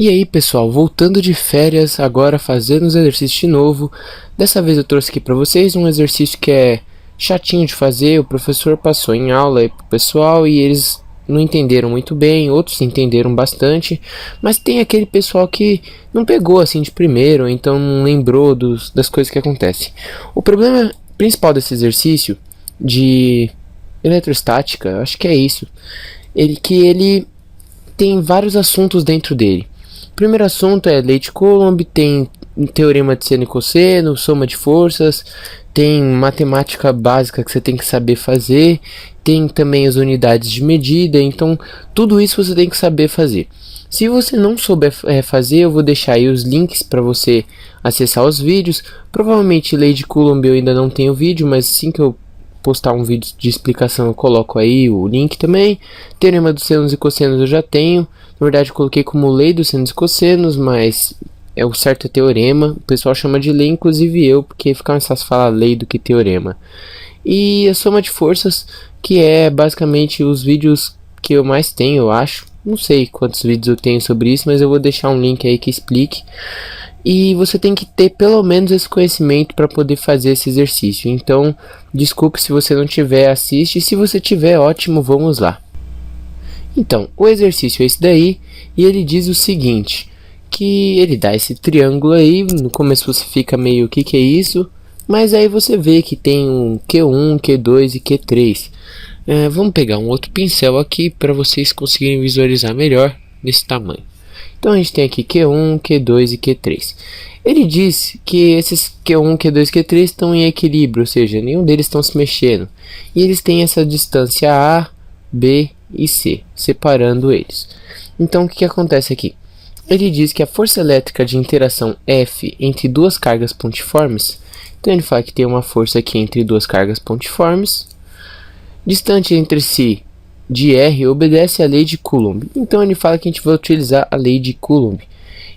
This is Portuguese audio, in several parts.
E aí pessoal, voltando de férias, agora fazendo os exercícios de novo. Dessa vez eu trouxe aqui para vocês um exercício que é chatinho de fazer. O professor passou em aula aí pro pessoal e eles não entenderam muito bem, outros entenderam bastante, mas tem aquele pessoal que não pegou assim de primeiro, então não lembrou das coisas que acontecem. O problema principal desse exercício de eletrostática, acho que é isso, ele tem vários assuntos dentro dele. O primeiro assunto é lei de Coulomb, tem teorema de seno e cosseno, soma de forças, tem matemática básica que você tem que saber fazer, tem também as unidades de medida, então tudo isso você tem que saber fazer. Se você não souber fazer, eu vou deixar aí os links para você acessar os vídeos. Provavelmente lei de Coulomb eu ainda não tenho vídeo, mas assim que eu postar um vídeo de explicação eu coloco aí o link também. Teorema dos senos e cossenos eu já tenho. Na verdade eu coloquei como lei dos senos e cossenos, mas é o certo é teorema. O pessoal chama de lei, inclusive eu, porque fica mais fácil falar lei do que teorema. E a soma de forças, que é basicamente os vídeos que eu mais tenho, eu acho. Não sei quantos vídeos eu tenho sobre isso, mas eu vou deixar um link aí que explique. E você tem que ter pelo menos esse conhecimento para poder fazer esse exercício. Então, desculpe se você não tiver, assiste. Se você tiver, ótimo, vamos lá. Então, o exercício é esse daí. E ele diz o seguinte, que ele dá esse triângulo aí. No começo você fica meio, o que é isso? Mas aí você vê que tem um Q1, Q2 e Q3. Vamos pegar um outro pincel aqui para vocês conseguirem visualizar melhor nesse tamanho. Então a gente tem aqui Q1, Q2 e Q3. Ele diz que esses Q1, Q2 e Q3 estão em equilíbrio, ou seja, nenhum deles estão se mexendo. E eles têm essa distância A, B e C, separando eles. Então o que acontece aqui? Ele diz que a força elétrica de interação F entre duas cargas pontiformes, então ele fala que tem uma força aqui entre duas cargas pontiformes, distante entre si de R, obedece à lei de Coulomb. Então ele fala que a gente vai utilizar a lei de Coulomb.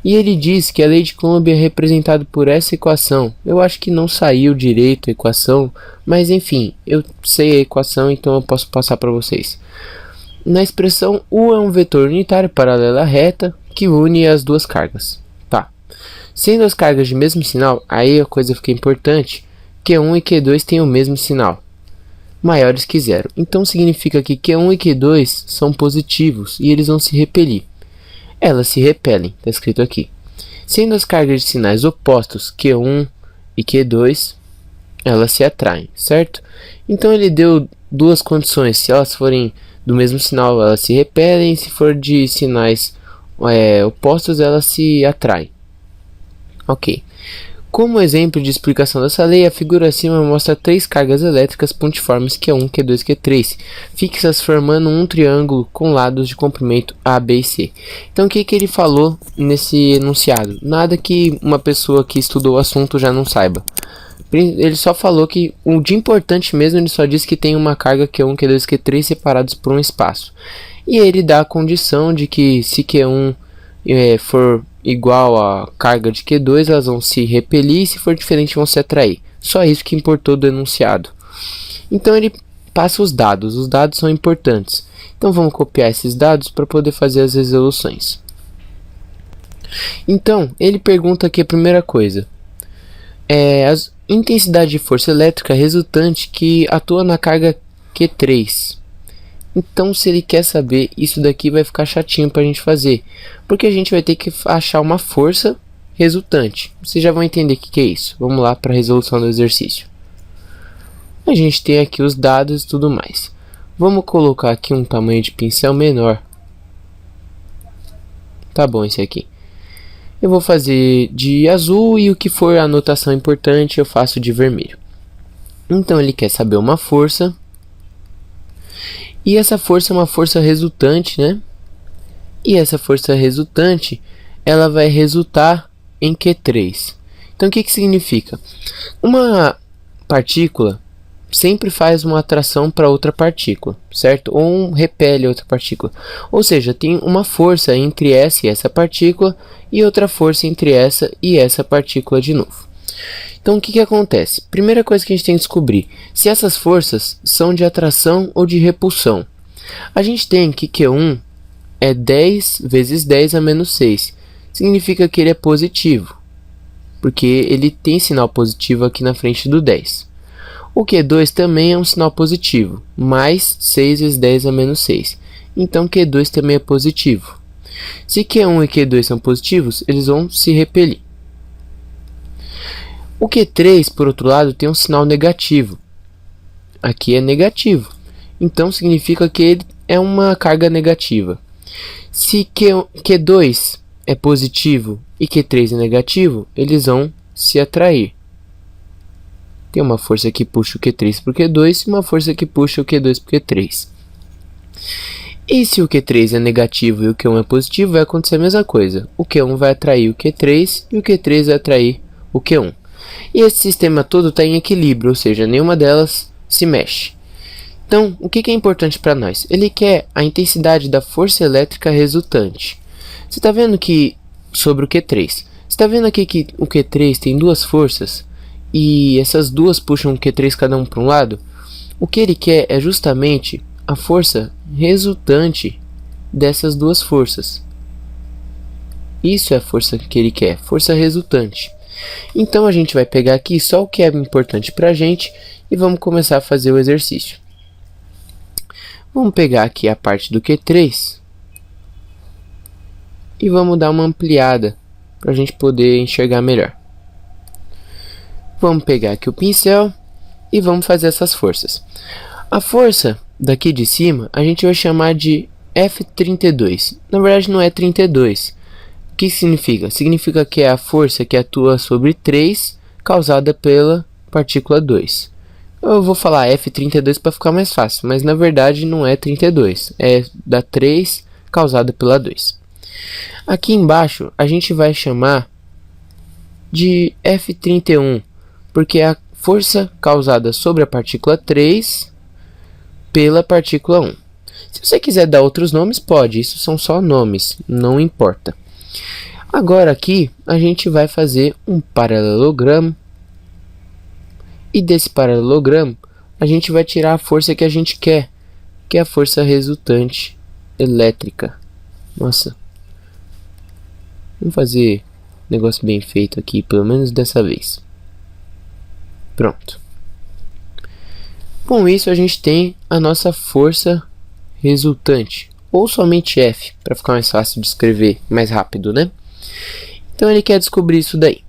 E ele diz que a lei de Coulomb é representada por essa equação. Eu acho que não saiu direito a equação, mas enfim, eu sei a equação, então eu posso passar para vocês. Na expressão, U é um vetor unitário paralelo à reta que une as duas cargas. Tá. Sendo as cargas de mesmo sinal, aí a coisa fica importante. Q1 e Q2 têm o mesmo sinal, maiores que zero. Então significa que Q1 e Q2 são positivos e eles vão se repelir. Elas se repelem, está escrito aqui. Sendo as cargas de sinais opostos, Q1 e Q2, elas se atraem, certo? Então ele deu duas condições. Se elas forem do mesmo sinal, elas se repelem. Se for de sinais opostos, elas se atraem. Ok. Como exemplo de explicação dessa lei, a figura acima mostra três cargas elétricas pontiformes Q1, Q2 e Q3, fixas formando um triângulo com lados de comprimento A, B e C. Então o que ele falou nesse enunciado? Nada que uma pessoa que estudou o assunto já não saiba. Ele só falou que o de importante mesmo, ele só disse que tem uma carga Q1, Q2 e Q3 separados por um espaço. E ele dá a condição de que se Q1 for igual a carga de Q2, elas vão se repelir, e se for diferente vão se atrair. Só isso que importou do enunciado. Então ele passa os dados são importantes. Então vamos copiar esses dados para poder fazer as resoluções. Então ele pergunta aqui a primeira coisa. A intensidade de força elétrica resultante que atua na carga Q3. Então, se ele quer saber, isso daqui vai ficar chatinho para a gente fazer, porque a gente vai ter que achar uma força resultante. Vocês já vão entender o que é isso. Vamos lá para a resolução do exercício. A gente tem aqui os dados e tudo mais. Vamos colocar aqui um tamanho de pincel menor. Tá bom esse aqui. Eu vou fazer de azul e o que for a anotação importante eu faço de vermelho. Então ele quer saber uma força. E essa força é uma força resultante, né? E essa força resultante, ela vai resultar em Q3. Então o que significa? Uma partícula sempre faz uma atração para outra partícula, certo? Ou repele outra partícula. Ou seja, tem uma força entre essa e essa partícula e outra força entre essa e essa partícula de novo. Então o que acontece? Primeira coisa que a gente tem que descobrir, se essas forças são de atração ou de repulsão. A gente tem que Q1 é 10 vezes 10 a menos 6. significa que ele é positivo, porque ele tem sinal positivo aqui na frente do 10. O Q2 também é um sinal positivo, mais 6 vezes 10 a menos 6. Então Q2 também é positivo. Se Q1 e Q2 são positivos, eles vão se repelir. O Q3, por outro lado, tem um sinal negativo. Aqui é negativo. Então significa que ele é uma carga negativa. Se Q2 é positivo e Q3 é negativo, eles vão se atrair. Tem uma força que puxa o Q3 para o Q2 e uma força que puxa o Q2 para o Q3. E se o Q3 é negativo e o Q1 é positivo, vai acontecer a mesma coisa. O Q1 vai atrair o Q3 e o Q3 vai atrair o Q1. E esse sistema todo está em equilíbrio, ou seja, nenhuma delas se mexe. Então, o que é importante para nós? Ele quer a intensidade da força elétrica resultante. Você está vendo que, sobre o Q3, você está vendo aqui que o Q3 tem duas forças e essas duas puxam o Q3 cada um para um lado? O que ele quer é justamente a força resultante dessas duas forças. Isso é a força que ele quer, força resultante. Então a gente vai pegar aqui só o que é importante para a gente e vamos começar a fazer o exercício. Vamos pegar aqui a parte do Q3 e vamos dar uma ampliada para a gente poder enxergar melhor. Vamos pegar aqui o pincel e vamos fazer essas forças. A força daqui de cima a gente vai chamar de F32. Na verdade não é 32. O que significa? Significa que é a força que atua sobre 3 causada pela partícula 2. Eu vou falar F32 para ficar mais fácil, mas na verdade não é 32, é da 3 causada pela 2. Aqui embaixo a gente vai chamar de F31, porque é a força causada sobre a partícula 3 pela partícula 1. Se você quiser dar outros nomes, pode, isso são só nomes, não importa. Agora aqui a gente vai fazer um paralelogramo. E desse paralelogramo, a gente vai tirar a força que a gente quer, que é a força resultante elétrica. Nossa. Vamos fazer um negócio bem feito aqui, pelo menos dessa vez. Pronto. Com isso, a gente tem a nossa força resultante, ou somente F, para ficar mais fácil de escrever, mais rápido, né? Então ele quer descobrir isso daí.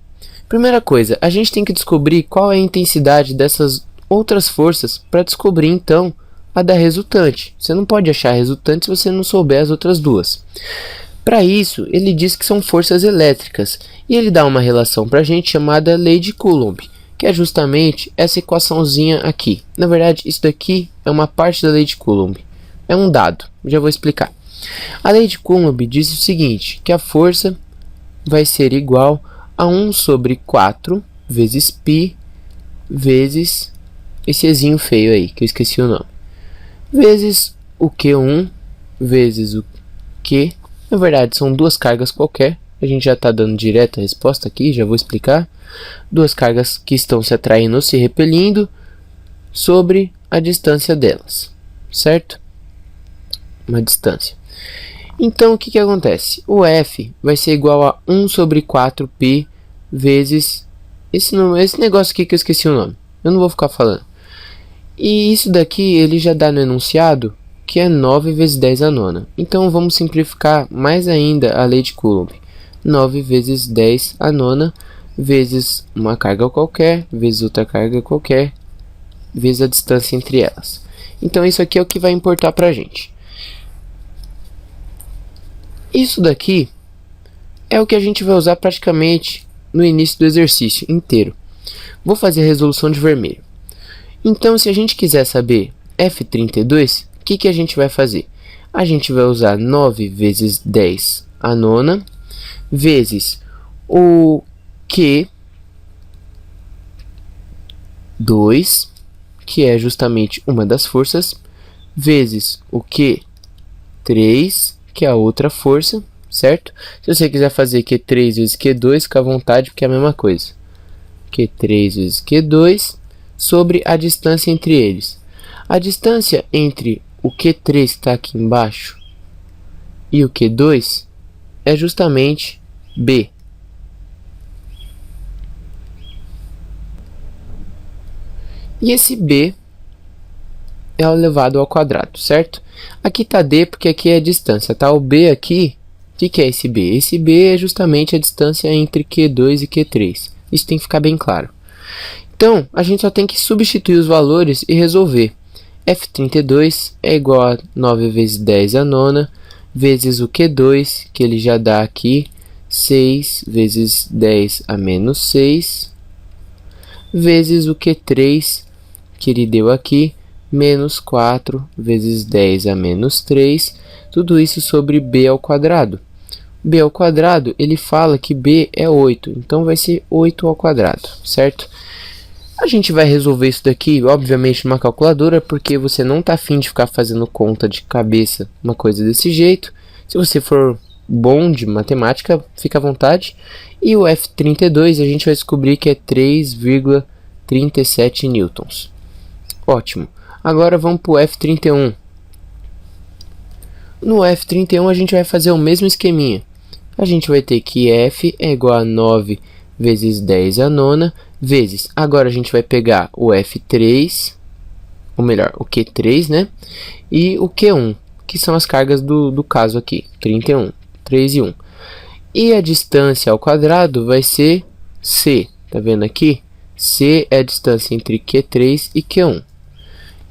Primeira coisa, a gente tem que descobrir qual é a intensidade dessas outras forças para descobrir então a da resultante. Você não pode achar a resultante se você não souber as outras duas. Para isso, ele diz que são forças elétricas e ele dá uma relação para a gente chamada lei de Coulomb, que é justamente essa equaçãozinha aqui. Na verdade, isso daqui é uma parte da lei de Coulomb. É um dado, já vou explicar. A lei de Coulomb diz o seguinte, que a força vai ser igual a 1 sobre 4 vezes π vezes esse ezinho feio aí, que eu esqueci o nome, vezes o Q1 vezes o Q. Na verdade, são duas cargas qualquer. A gente já está dando direto a resposta aqui, já vou explicar. Duas cargas que estão se atraindo ou se repelindo sobre a distância delas, certo? Uma distância. Então, o que acontece? O F vai ser igual a 1 sobre 4π vezes esse negócio aqui que eu esqueci o nome. Eu não vou ficar falando. E isso daqui ele já dá no enunciado, que é 9 vezes 10 a nona. Então, vamos simplificar mais ainda a lei de Coulomb. 9 vezes 10 a nona, vezes uma carga qualquer, vezes outra carga qualquer, vezes a distância entre elas. Então, isso aqui é o que vai importar para a gente. Isso daqui é o que a gente vai usar praticamente no início do exercício inteiro. Vou fazer a resolução de vermelho. Então, se a gente quiser saber F32, o que a gente vai fazer? A gente vai usar 9 vezes 10 a nona, vezes o Q2, que é justamente uma das forças, vezes o Q3, que é a outra força, certo? Se você quiser fazer Q3 vezes Q2, fica à vontade, porque é a mesma coisa. Q3 vezes Q2 sobre a distância entre eles. A distância entre o Q3 que está aqui embaixo e o Q2 é justamente B. E esse B é elevado ao quadrado, certo? Aqui está D porque aqui é a distância, tá? O B aqui, o que é esse B? Esse B é justamente a distância entre Q2 e Q3. Isso tem que ficar bem claro. Então, a gente só tem que substituir os valores e resolver. F32 é igual a 9 vezes 10 a nona, vezes o Q2, que ele já dá aqui, 6 vezes 10 a menos 6, vezes o Q3, que ele deu aqui, menos 4 vezes 10 a menos 3, tudo isso sobre b ao quadrado. B ao quadrado, ele fala que b é 8, então vai ser 8 ao quadrado, certo? A gente vai resolver isso daqui, obviamente, numa calculadora, porque você não está afim de ficar fazendo conta de cabeça, uma coisa desse jeito. Se você for bom de matemática, fica à vontade. E o F32 a gente vai descobrir que é 3,37 newtons. Ótimo. Agora vamos para o F31. No F31 a gente vai fazer o mesmo esqueminha. A gente vai ter que F é igual a 9 vezes 10 a nona, vezes, agora a gente vai pegar o F3, ou melhor, o Q3, né? E o Q1, que são as cargas do caso aqui, 31, 3 e 1. E a distância ao quadrado vai ser C, tá vendo aqui? C é a distância entre Q3 e Q1.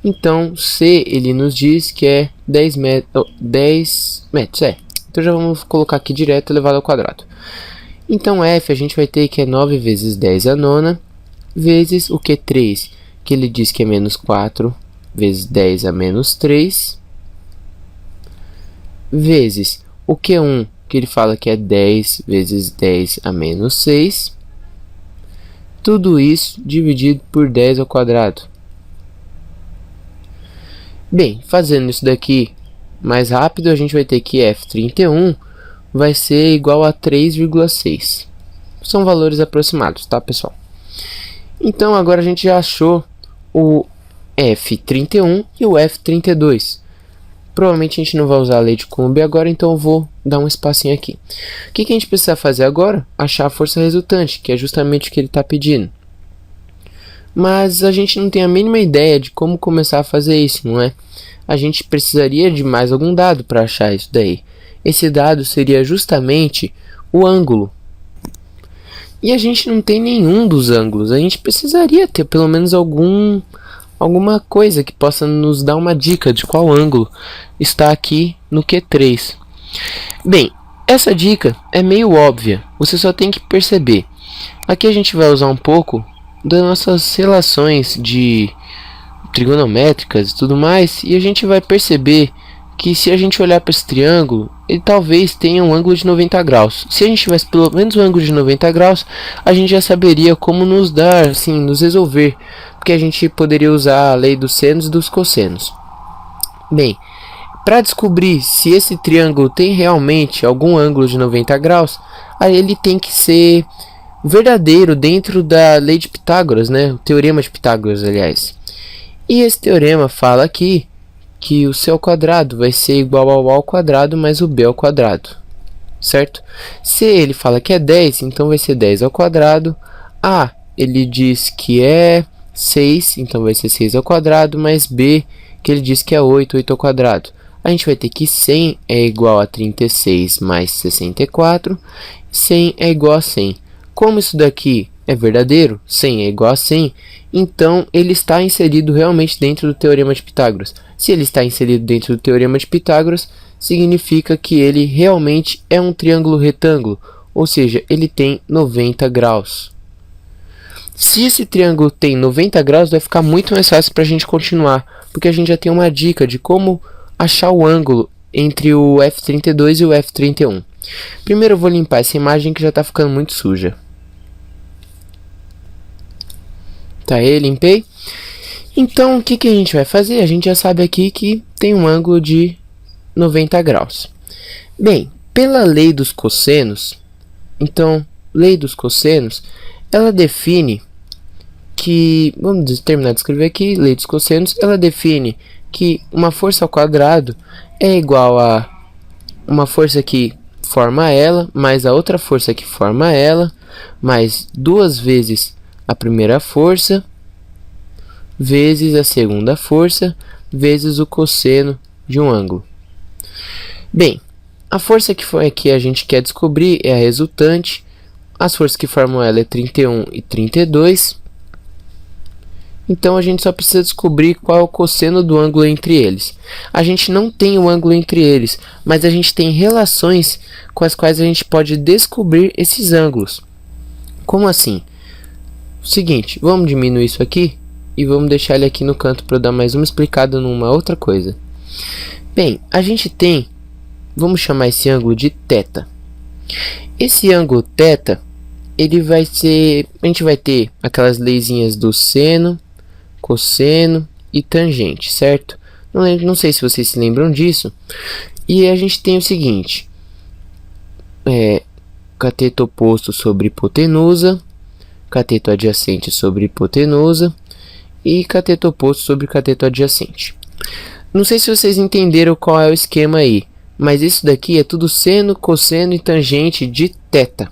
Então, C, ele nos diz que é 10 metros, Então, já vamos colocar aqui direto elevado ao quadrado. Então, F a gente vai ter que é 9 vezes 10 a nona, vezes o Q3, que ele diz que é menos 4 vezes 10 a menos 3, vezes o Q1, que ele fala que é 10 vezes 10 a menos 6, tudo isso dividido por 10 ao quadrado. Bem, fazendo isso daqui mais rápido, a gente vai ter que F31 vai ser igual a 3,6. São valores aproximados, tá, pessoal? Então, agora a gente já achou o F31 e o F32. Provavelmente a gente não vai usar a lei de Coulomb agora, então eu vou dar um espacinho aqui. O que a gente precisa fazer agora? Achar a força resultante, que é justamente o que ele está pedindo. Mas a gente não tem a mínima ideia de como começar a fazer isso, não é? A gente precisaria de mais algum dado para achar isso daí. Esse dado seria justamente o ângulo. E a gente não tem nenhum dos ângulos. A gente precisaria ter pelo menos alguma coisa que possa nos dar uma dica de qual ângulo está aqui no Q3. Bem, essa dica é meio óbvia. Você só tem que perceber. Aqui a gente vai usar um pouco das nossas relações de trigonométricas e tudo mais. E a gente vai perceber que se a gente olhar para esse triângulo, ele talvez tenha um ângulo de 90 graus. Se a gente tivesse pelo menos um ângulo de 90 graus, a gente já saberia como nos dar, assim, nos resolver, porque a gente poderia usar a lei dos senos e dos cossenos. Bem, para descobrir se esse triângulo tem realmente algum ângulo de 90 graus, aí ele tem que ser verdadeiro dentro da lei de Pitágoras, né? O teorema de Pitágoras, aliás. E esse teorema fala aqui que o C ao quadrado vai ser igual ao A ao quadrado mais o B ao quadrado, certo? Se ele fala que é 10, então vai ser 10 ao quadrado. A, ele diz que é 6, então vai ser 6 ao quadrado, mais B, que ele diz que é 8, 8 ao quadrado. A gente vai ter que 100 é igual a 36 mais 64, 100 é igual a 100. Como isso daqui é verdadeiro, 100 é igual a 100, então ele está inserido realmente dentro do teorema de Pitágoras. Se ele está inserido dentro do teorema de Pitágoras, significa que ele realmente é um triângulo retângulo, ou seja, ele tem 90 graus. Se esse triângulo tem 90 graus, vai ficar muito mais fácil para a gente continuar, porque a gente já tem uma dica de como achar o ângulo entre o F32 e o F31. Primeiro eu vou limpar essa imagem que já está ficando muito suja. Tá aí, limpei. Então, o que a gente vai fazer? A gente já sabe aqui que tem um ângulo de 90 graus. Bem, pela lei dos cossenos, então, lei dos cossenos, ela define que, vamos terminar de escrever aqui, lei dos cossenos, ela define que uma força ao quadrado é igual a uma força que forma ela, mais a outra força que forma ela, mais 2 vezes a primeira força, vezes a segunda força, vezes o cosseno de um ângulo. Bem, a força que a gente quer descobrir é a resultante. As forças que formam ela é 31 e 32. Então a gente só precisa descobrir qual é o cosseno do ângulo entre eles. A gente não tem o ângulo entre eles, mas a gente tem relações com as quais a gente pode descobrir esses ângulos. Como assim? O seguinte, vamos diminuir isso aqui e vamos deixar ele aqui no canto para eu dar mais uma explicada numa outra coisa. Bem, a gente tem, vamos chamar esse ângulo de θ. Esse ângulo θ, ele vai ser, a gente vai ter aquelas leizinhas do seno, cosseno e tangente, certo? Não sei se vocês se lembram disso. E a gente tem o seguinte, cateto oposto sobre hipotenusa, cateto adjacente sobre hipotenusa e cateto oposto sobre cateto adjacente. Não sei se vocês entenderam qual é o esquema aí, mas isso daqui é tudo seno, cosseno e tangente de θ.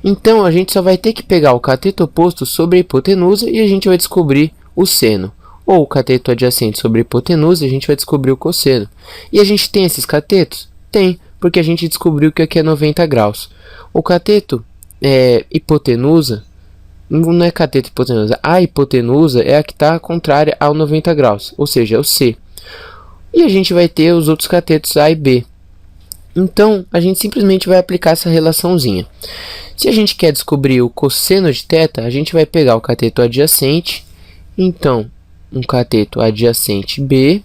Então a gente só vai ter que pegar o cateto oposto sobre a hipotenusa e a gente vai descobrir o seno. Ou o cateto adjacente sobre a hipotenusa e a gente vai descobrir o cosseno. E a gente tem esses catetos? Tem, porque a gente descobriu que aqui é 90 graus. O cateto hipotenusa, não é cateto hipotenusa, a hipotenusa é a que está contrária ao 90 graus, ou seja, é o C. E a gente vai ter os outros catetos A e B. Então, a gente simplesmente vai aplicar essa relaçãozinha. Se a gente quer descobrir o cosseno de θ, a gente vai pegar o cateto adjacente. Então, um cateto adjacente B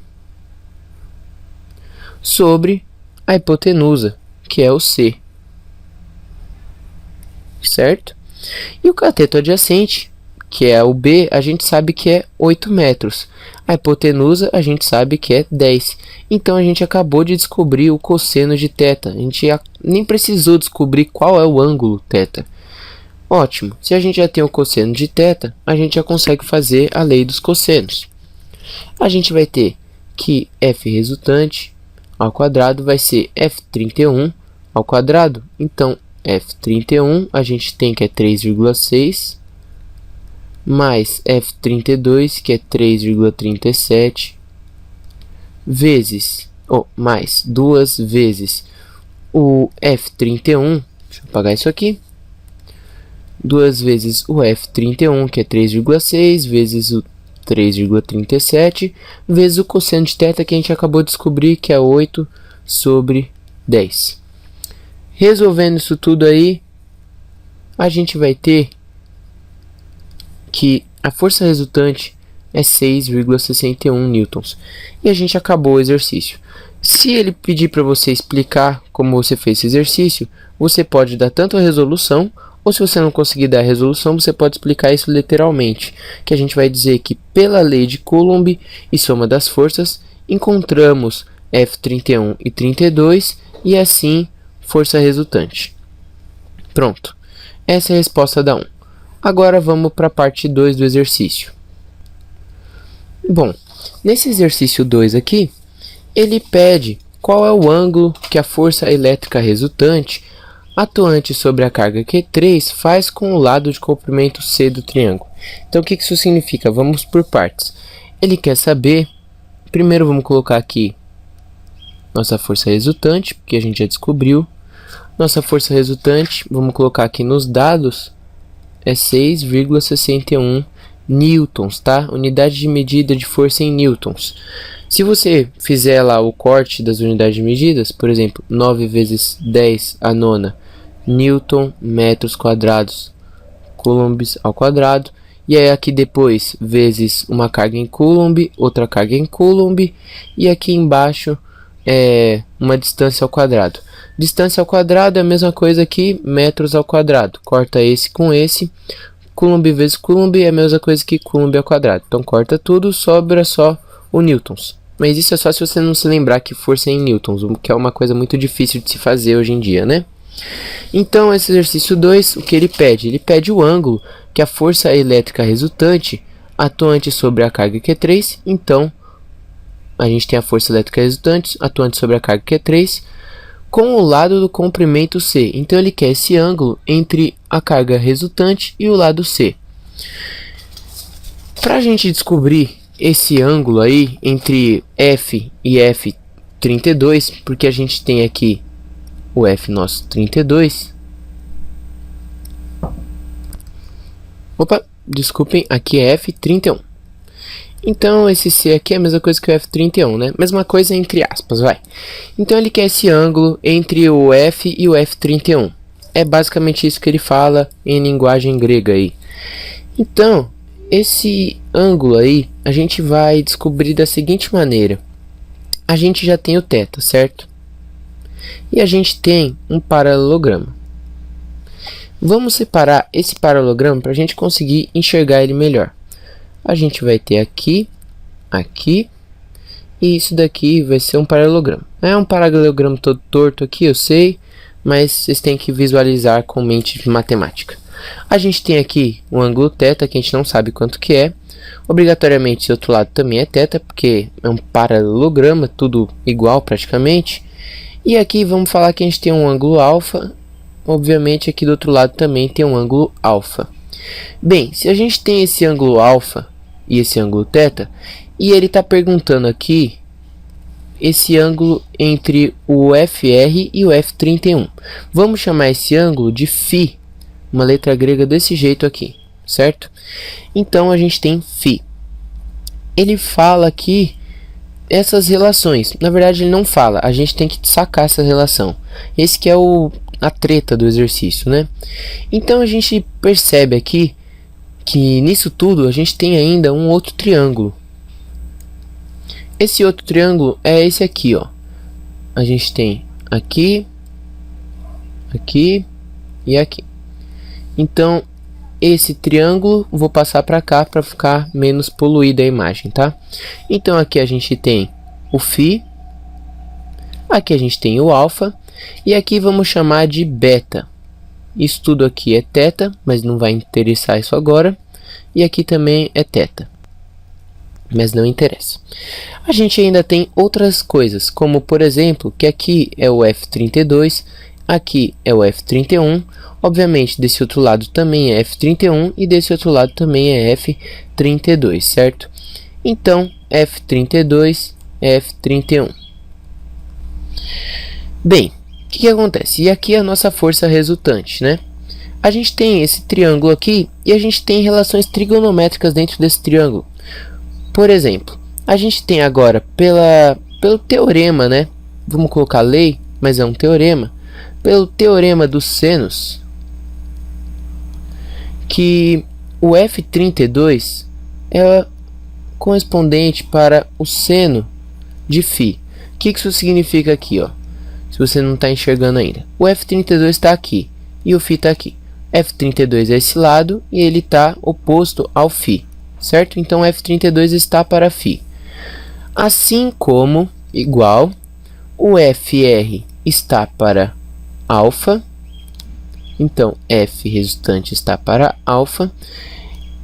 sobre a hipotenusa, que é o C. Certo? E o cateto adjacente, que é o B, a gente sabe que é 8 metros. A hipotenusa, a gente sabe que é 10. Então, a gente acabou de descobrir o cosseno de θ. A gente nem precisou descobrir qual é o ângulo θ. Ótimo. Se a gente já tem o cosseno de θ, a gente já consegue fazer a lei dos cossenos. A gente vai ter que f resultante ao quadrado vai ser f31 ao quadrado. Então, f31 a gente tem que é 3,6 mais f32 que é 3,37 vezes, mais 2 vezes o f31, deixa eu apagar isso aqui, 2 vezes o f31 que é 3,6 vezes o 3,37 vezes o cosseno de θ que a gente acabou de descobrir que é 8 sobre 10. Resolvendo isso tudo aí, a gente vai ter que a força resultante é 6,61 newtons. E a gente acabou o exercício. Se ele pedir para você explicar como você fez esse exercício, você pode dar tanto a resolução, ou se você não conseguir dar a resolução, você pode explicar isso literalmente, que a gente vai dizer que pela lei de Coulomb e soma das forças, encontramos F31 e 32 e assim força resultante. Pronto, essa é a resposta da 1. Agora vamos para a parte 2 do exercício. Bom, nesse exercício 2 aqui, ele pede qual é o ângulo que a força elétrica resultante atuante sobre a carga Q3 faz com o lado de comprimento C do triângulo. Então, o que isso significa? Vamos por partes. Ele quer saber, primeiro vamos colocar aqui nossa força resultante, porque a gente já descobriu. Nossa força resultante, vamos colocar aqui nos dados, é 6,61 newtons, tá? Unidade de medida de força em newtons. Se você fizer lá o corte das unidades de medidas, por exemplo, 9 vezes 10 a nona, newton metros quadrados, coulombs ao quadrado, e aí aqui depois vezes uma carga em coulomb, outra carga em coulomb, e aqui embaixo é uma distância ao quadrado. Distância ao quadrado é a mesma coisa que metros ao quadrado. Corta esse com esse. Coulomb vezes coulomb é a mesma coisa que coulomb ao quadrado. Então corta tudo, sobra só o newtons. Mas isso é só se você não se lembrar que força é em newtons, o que é uma coisa muito difícil de se fazer hoje em dia, né? Então, esse exercício 2, o que ele pede? Ele pede o ângulo que a força elétrica resultante atuante sobre a carga Q3. Então, a gente tem a força elétrica resultante atuante sobre a carga Q3. com o lado do comprimento C. Então ele quer esse ângulo entre a carga resultante e o lado C. Para a gente descobrir esse ângulo aí entre F e F32, porque a gente tem aqui o F nosso 32. Opa, desculpem, aqui é F31. Então esse C aqui é a mesma coisa que o F31, né? Mesma coisa entre aspas, vai. Então ele quer esse ângulo entre o F e o F31. É basicamente isso que ele fala em linguagem grega aí. Então, esse ângulo aí, a gente vai descobrir da seguinte maneira. A gente já tem o θ, certo? E a gente tem um paralelogramo. Vamos separar esse paralelogramo para a gente conseguir enxergar ele melhor. A gente vai ter aqui, aqui, e isso daqui vai ser um paralelogramo. É um paralelogramo todo torto aqui, eu sei, mas vocês têm que visualizar com mente matemática. A gente tem aqui um ângulo θ, que a gente não sabe quanto que é. Obrigatoriamente esse outro lado também é θ, porque é um paralelograma, tudo igual praticamente. E aqui vamos falar que a gente tem um ângulo alfa. Obviamente aqui do outro lado também tem um ângulo alfa. Bem, se a gente tem esse ângulo alfa e esse ângulo θ, e ele está perguntando aqui esse ângulo entre o FR e o F31. Vamos chamar esse ângulo de φ, uma letra grega desse jeito aqui, certo? Então a gente tem φ. Ele fala aqui essas relações. Na verdade ele não fala, a gente tem que sacar essa relação. Esse que é a treta do exercício, né? Então a gente percebe aqui que nisso tudo a gente tem ainda um outro triângulo. Esse outro triângulo é esse aqui, ó. A gente tem aqui, aqui e aqui. Então esse triângulo vou passar para cá para ficar menos poluída a imagem, tá? Então aqui a gente tem o φ, aqui a gente tem o alfa e aqui vamos chamar de beta. Isso tudo aqui é θ, mas não vai interessar isso agora. E aqui também é θ, mas não interessa. A gente ainda tem outras coisas, como por exemplo, que aqui é o F32, aqui é o F31. Obviamente, desse outro lado também é F31 e desse outro lado também é F32, certo? Então, F32 é F31. Bem, o que acontece? E aqui é a nossa força resultante, né? A gente tem esse triângulo aqui e a gente tem relações trigonométricas dentro desse triângulo. Por exemplo, a gente tem agora pelo teorema, né? Vamos colocar lei, mas é um teorema. Pelo teorema dos senos, que o F32 é correspondente para o seno de φ. O que isso significa aqui, ó? Se você não está enxergando ainda. O F32 está aqui e o φ está aqui. F32 é esse lado e ele está oposto ao φ, certo? Então F32 está para φ. Assim como, igual, o FR está para alfa. Então F resultante está para alfa.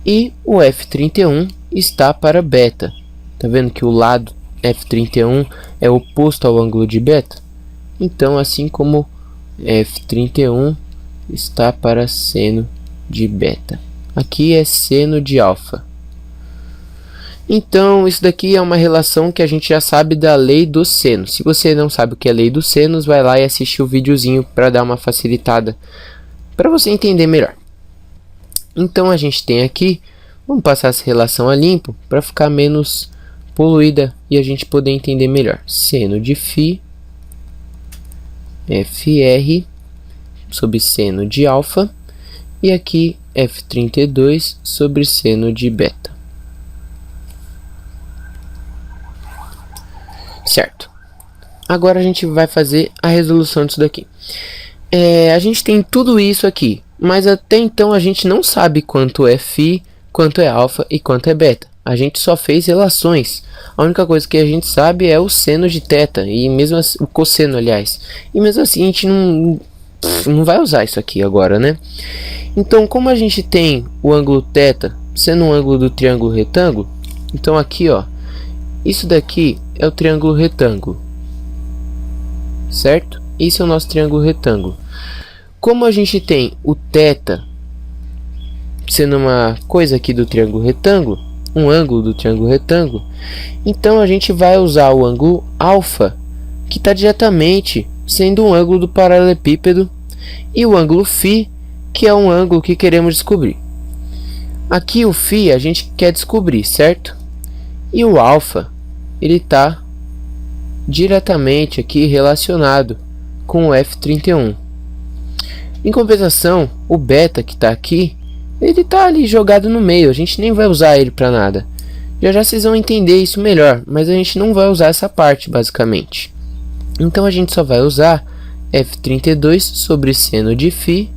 E o F31 está para beta. Tá vendo que o lado F31 é oposto ao ângulo de beta? Então, assim como F31 está para seno de beta. Aqui é seno de alfa. Então, isso daqui é uma relação que a gente já sabe da lei dos senos. Se você não sabe o que é lei dos senos, vai lá e assiste o videozinho para dar uma facilitada, para você entender melhor. Então, a gente tem aqui, vamos passar essa relação a limpo, para ficar menos poluída e a gente poder entender melhor. Seno de φ, FR, sobre seno de alfa, e aqui F32 sobre seno de beta. Certo. Agora a gente vai fazer a resolução disso daqui. A gente tem tudo isso aqui, mas até então a gente não sabe quanto é φ, quanto é alfa e quanto é beta. A gente só fez relações. A única coisa que a gente sabe é o seno de θ, e mesmo assim, o cosseno, aliás. E mesmo assim a gente não vai usar isso aqui agora, né? Então, como a gente tem o ângulo θ sendo um ângulo do triângulo retângulo, então aqui, ó, isso daqui é o triângulo retângulo, certo? Esse é o nosso triângulo retângulo. Como a gente tem o θ sendo uma coisa aqui do triângulo retângulo, um ângulo do triângulo retângulo, então a gente vai usar o ângulo alfa, que está diretamente sendo um ângulo do paralelepípedo, e o ângulo φ, que é um ângulo que queremos descobrir. Aqui o φ a gente quer descobrir, certo? E o alfa, ele está diretamente aqui relacionado com o F31. Em compensação, o beta que está aqui, ele está ali jogado no meio, a gente nem vai usar ele para nada. Já já vocês vão entender isso melhor, mas a gente não vai usar essa parte basicamente. Então a gente só vai usar F32 sobre seno de φ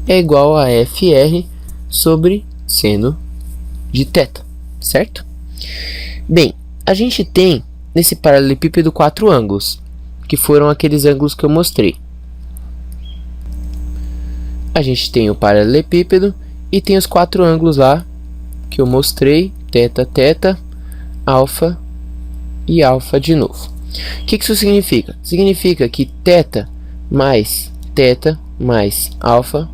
é igual a FR sobre seno de θ, certo? Bem, a gente tem nesse paralelepípedo 4 ângulos, que foram aqueles ângulos que eu mostrei. A gente tem o paralelepípedo e tem os 4 ângulos lá que eu mostrei, θ, θ, alfa e alfa de novo. O que isso significa? Significa que θ mais alfa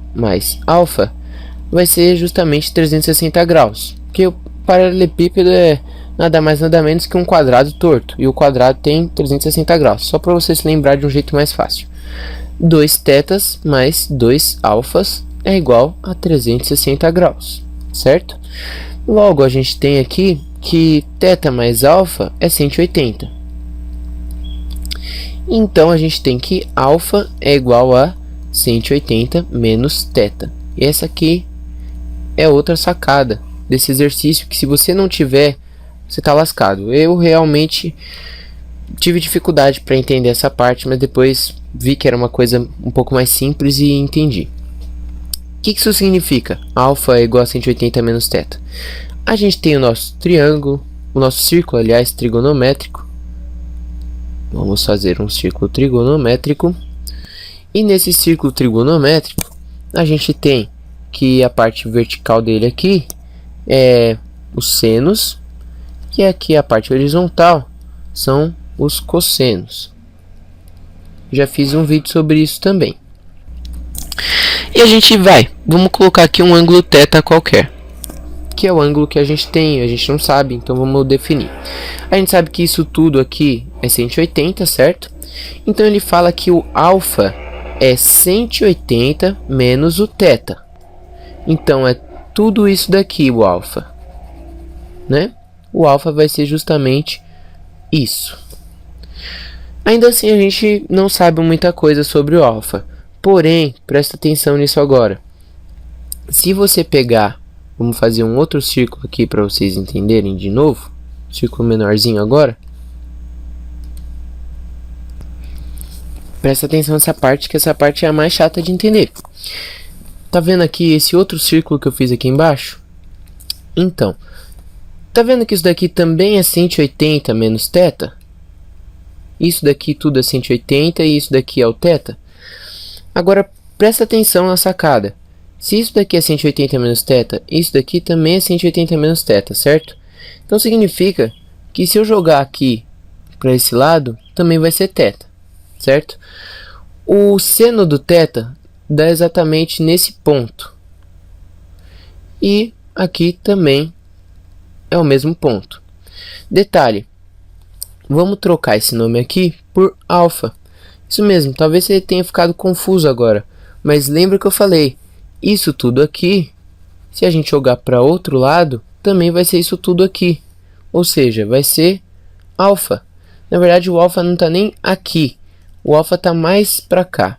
vai ser justamente 360 graus, porque o paralelepípedo é nada mais nada menos que um quadrado torto, e o quadrado tem 360 graus, só para você se lembrar de um jeito mais fácil. 2 θs mais 2 alfas é igual a 360 graus, certo? Logo, a gente tem aqui que θ mais alfa é 180. Então, a gente tem que alfa é igual a 180 menos θ. E essa aqui é outra sacada desse exercício, que se você não tiver, você está lascado. Eu realmente tive dificuldade para entender essa parte, mas depois vi que era uma coisa um pouco mais simples e entendi. O que isso significa? Alfa é igual a 180 menos θ. A gente tem o nosso triângulo, o nosso círculo, aliás, trigonométrico. Vamos fazer um círculo trigonométrico. E nesse círculo trigonométrico, a gente tem que a parte vertical dele aqui é os senos, e aqui a parte horizontal são os cossenos. Já fiz um vídeo sobre isso também. E a gente vamos colocar aqui um ângulo θ qualquer, que é o ângulo que a gente tem, a gente não sabe, então vamos definir. A gente sabe que isso tudo aqui é 180, certo? Então ele fala que o alfa é 180 menos o θ. Então é tudo isso daqui o alfa, né? O alfa vai ser justamente isso. Ainda assim a gente não sabe muita coisa sobre o alfa. Porém, presta atenção nisso agora. Se você pegar, vamos fazer um outro círculo aqui para vocês entenderem de novo. Círculo menorzinho agora. Presta atenção nessa parte, que essa parte é a mais chata de entender. Tá vendo aqui esse outro círculo que eu fiz aqui embaixo? Então, tá vendo que isso daqui também é 180 menos θ? Isso daqui tudo é 180 e isso daqui é o θ. Agora, presta atenção na sacada. Se isso daqui é 180 menos θ, isso daqui também é 180 menos θ, certo? Então significa que se eu jogar aqui para esse lado, também vai ser θ, certo? O seno do θ dá exatamente nesse ponto. E aqui também é o mesmo ponto. Detalhe, vamos trocar esse nome aqui por alfa. Isso mesmo, talvez você tenha ficado confuso agora, mas lembra que eu falei, isso tudo aqui, se a gente jogar para outro lado, também vai ser isso tudo aqui. Ou seja, vai ser alfa. Na verdade, o alfa não está nem aqui. O alfa está mais para cá.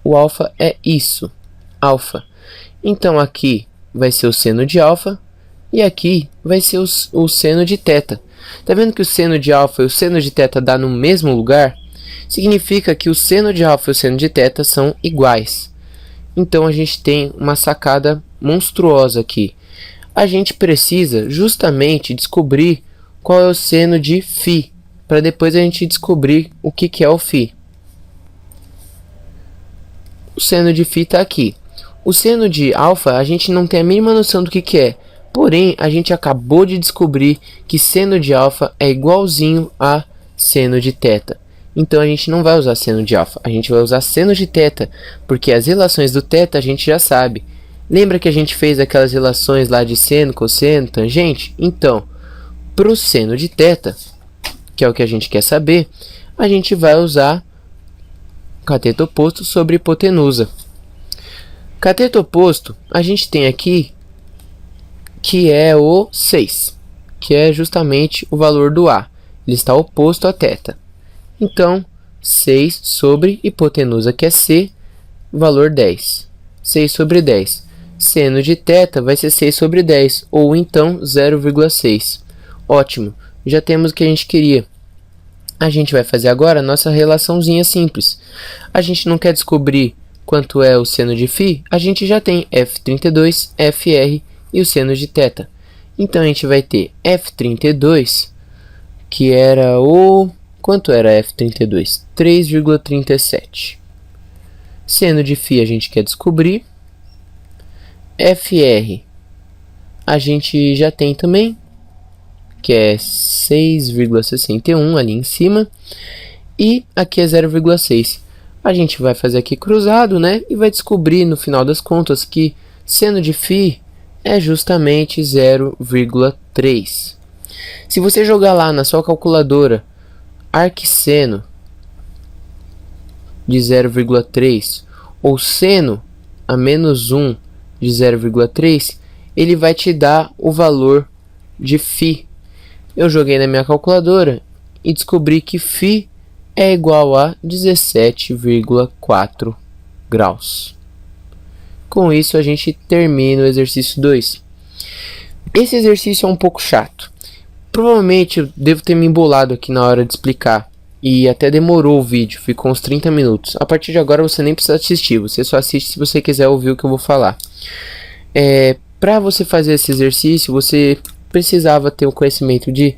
O alfa é isso, alfa. Então aqui vai ser o seno de alfa e aqui vai ser o seno de θ. Tá vendo que o seno de alfa e o seno de θ dá no mesmo lugar? Significa que o seno de alfa e o seno de θ são iguais. Então a gente tem uma sacada monstruosa aqui. A gente precisa justamente descobrir qual é o seno de φ, para depois a gente descobrir o que é o φ. O seno de φ está aqui. O seno de alfa a gente não tem a mínima noção do que é. Porém, a gente acabou de descobrir que seno de alfa é igualzinho a seno de θ. Então a gente não vai usar seno de alfa, a gente vai usar seno de θ, porque as relações do θ a gente já sabe. Lembra que a gente fez aquelas relações lá de seno, cosseno, tangente? Então, para o seno de θ, que é o que a gente quer saber, a gente vai usar cateto oposto sobre hipotenusa. Cateto oposto, a gente tem aqui que é o 6, que é justamente o valor do A. Ele está oposto a θ. Então, 6 sobre hipotenusa, que é C, valor 10. 6 sobre 10. Seno de θ vai ser 6 sobre 10, ou então 0,6. Ótimo, já temos o que a gente queria. A gente vai fazer agora a nossa relaçãozinha simples. A gente não quer descobrir quanto é o seno de φ, a gente já tem F32, FR e o seno de θ. Então a gente vai ter F32, que era o... Quanto era F32? 3,37. Seno de φ a gente quer descobrir. FR a gente já tem também, que é 6,61 ali em cima. E aqui é 0,6. A gente vai fazer aqui cruzado, né? E vai descobrir no final das contas que seno de φ é justamente 0,3. Se você jogar lá na sua calculadora arcseno de 0,3 ou seno a menos 1 de 0,3, ele vai te dar o valor de φ. Eu joguei na minha calculadora e descobri que φ é igual a 17,4 graus. Com isso a gente termina o exercício 2. Esse exercício é um pouco chato. Provavelmente eu devo ter me embolado aqui na hora de explicar. E até demorou o vídeo, ficou uns 30 minutos. A partir de agora você nem precisa assistir, você só assiste se você quiser ouvir o que eu vou falar. Para você fazer esse exercício, você precisava ter o conhecimento de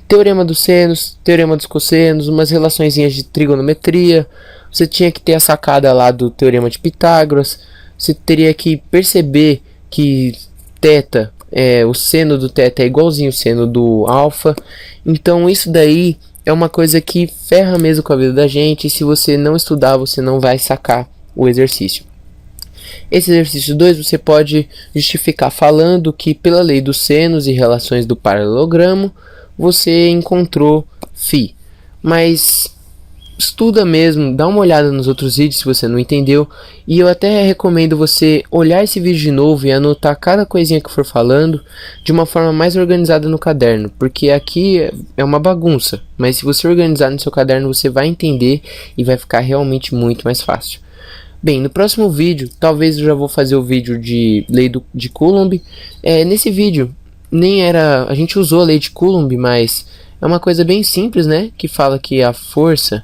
teorema dos senos, teorema dos cossenos, umas relaçõezinhas de trigonometria. Você tinha que ter a sacada lá do teorema de Pitágoras. Você teria que perceber que θ, o seno do θ é igualzinho ao seno do alfa. Então isso daí é uma coisa que ferra mesmo com a vida da gente. E se você não estudar, você não vai sacar o exercício. Esse exercício 2 você pode justificar falando que pela lei dos senos e relações do paralelogramo você encontrou φ. Mas estuda mesmo, dá uma olhada nos outros vídeos se você não entendeu. E eu até recomendo você olhar esse vídeo de novo e anotar cada coisinha que for falando de uma forma mais organizada no caderno. Porque aqui é uma bagunça, mas se você organizar no seu caderno você vai entender e vai ficar realmente muito mais fácil. Bem, no próximo vídeo, talvez eu já vou fazer o vídeo de lei de Coulomb. Nesse vídeo, a gente usou a lei de Coulomb, mas é uma coisa bem simples, né? Que fala que a força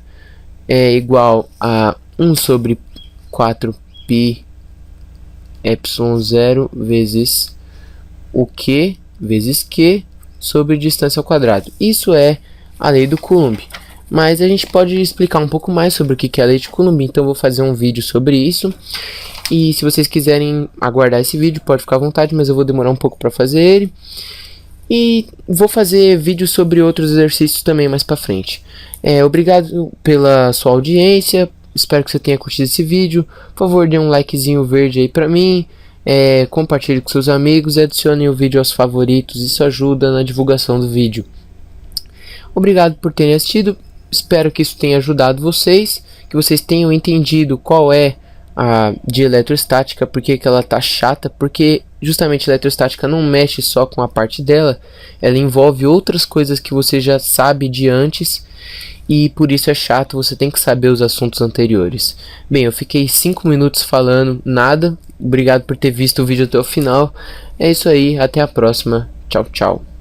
é igual a 1 sobre 4π epsilon 0 vezes o Q vezes Q sobre distância ao quadrado. Isso é a lei do Coulomb. Mas a gente pode explicar um pouco mais sobre o que é a lei de Coulomb, então eu vou fazer um vídeo sobre isso. E se vocês quiserem aguardar esse vídeo, pode ficar à vontade, mas eu vou demorar um pouco para fazer ele. E vou fazer vídeos sobre outros exercícios também mais para frente. Obrigado pela sua audiência, espero que você tenha curtido esse vídeo. Por favor, dê um likezinho verde aí para mim. Compartilhe com seus amigos e adicione o vídeo aos favoritos, isso ajuda na divulgação do vídeo. Obrigado por terem assistido. Espero que isso tenha ajudado vocês, que vocês tenham entendido qual é a de eletrostática, porque que ela tá chata, porque justamente a eletrostática não mexe só com a parte dela, ela envolve outras coisas que você já sabe de antes, e por isso é chato, você tem que saber os assuntos anteriores. Bem, eu fiquei 5 minutos falando nada, obrigado por ter visto o vídeo até o final, é isso aí, até a próxima, tchau, tchau.